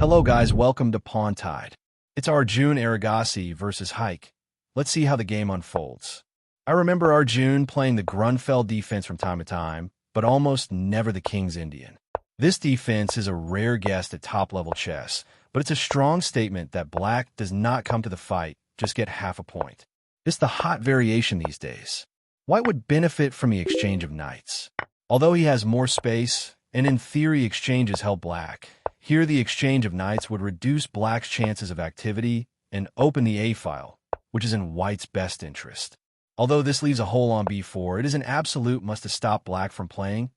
Hello guys, welcome to Pawn Tide. It's Arjun Erigasi versus Hike. Let's see how the game unfolds. I remember Arjun playing the Grunfeld defense from time to time, but almost never the King's Indian. This defense is a rare guest at top-level chess, but it's a strong statement that Black does not come to the fight, just get half a point. It's the hot variation these days. White would benefit from the exchange of knights. Although he has more space, and in theory exchanges help Black, here the exchange of knights would reduce Black's chances of activity and open the A-file, which is in White's best interest. Although this leaves a hole on B4, it is an absolute must to stop Black from playing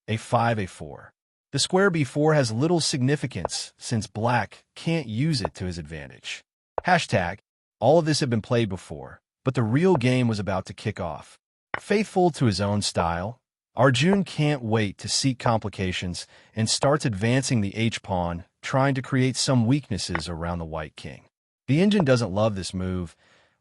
A5, A4. The square B4 has little significance since Black can't use it to his advantage. Hashtag, all of this had been played before, but the real game was about to kick off. Faithful to his own style, Arjun can't wait to seek complications and starts advancing the H-pawn, trying to create some weaknesses around the White king. The engine doesn't love this move,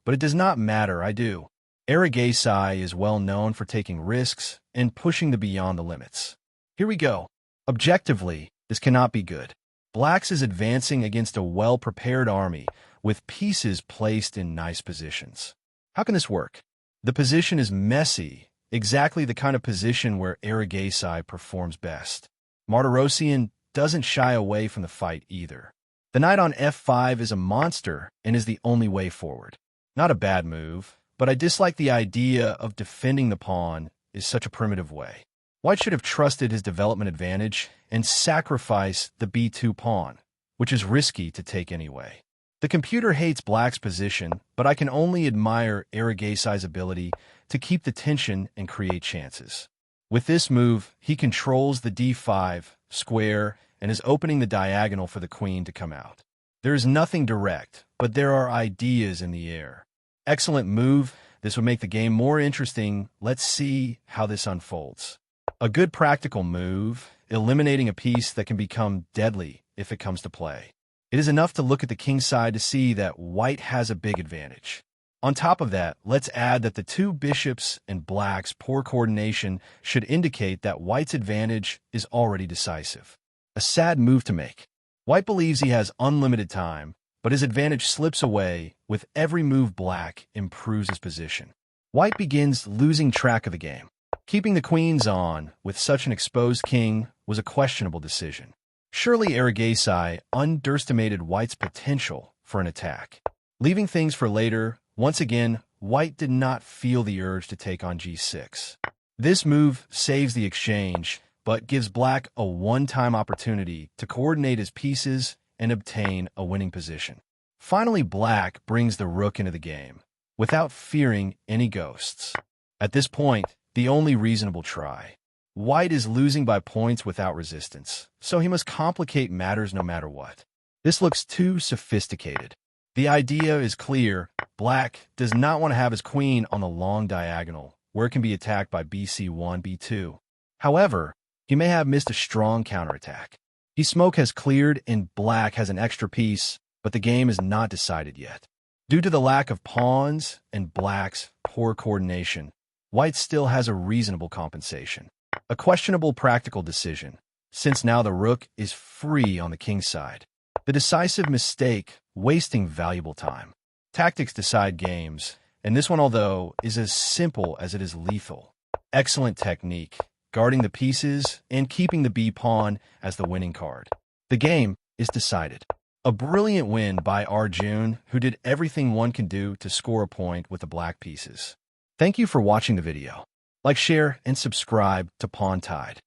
but it does not matter, I do. Erigasi is well known for taking risks and pushing the beyond the limits. Here we go. Objectively, this cannot be good. Black's is advancing against a well-prepared army with pieces placed in nice positions. How can this work? The position is messy, exactly the kind of position where Erigasi performs best. Martirosyan doesn't shy away from the fight either. The knight on F5 is a monster and is the only way forward. Not a bad move, but I dislike the idea of defending the pawn is such a primitive way. White should have trusted his development advantage and sacrificed the B2 pawn, which is risky to take anyway. The computer hates Black's position, but I can only admire Erigasi's ability to keep the tension and create chances. With this move, he controls the D5 square and is opening the diagonal for the queen to come out. There is nothing direct, but there are ideas in the air. Excellent move. This would make the game more interesting. Let's see how this unfolds. A good practical move, eliminating a piece that can become deadly if it comes to play. It is enough to look at the king's side to see that White has a big advantage. On top of that, let's add that the two bishops and Black's poor coordination should indicate that White's advantage is already decisive. A sad move to make. White believes he has unlimited time, but his advantage slips away with every move. Black improves his position. White begins losing track of the game. Keeping the queens on with such an exposed king was a questionable decision. Surely Erigasi underestimated White's potential for an attack. Leaving things for later, once again, White did not feel the urge to take on G6. This move saves the exchange, but gives Black a one-time opportunity to coordinate his pieces and obtain a winning position. Finally, Black brings the rook into the game, without fearing any ghosts. At this point, the only reasonable try. White is losing by points without resistance, so he must complicate matters no matter what. This looks too sophisticated. The idea is clear. Black does not want to have his queen on the long diagonal, where it can be attacked by BC1, B2. However, he may have missed a strong counterattack. His smoke has cleared and Black has an extra piece, but the game is not decided yet. Due to the lack of pawns and Black's poor coordination, White still has a reasonable compensation. A questionable practical decision, since now the rook is free on the king's side. The decisive mistake, wasting valuable time. Tactics decide games, and this one, although, is as simple as it is lethal. Excellent technique, guarding the pieces and keeping the B-pawn as the winning card. The game is decided. A brilliant win by Arjun, who did everything one can do to score a point with the Black pieces. Thank you for watching the video. Like, share, and subscribe to Pawn Tide.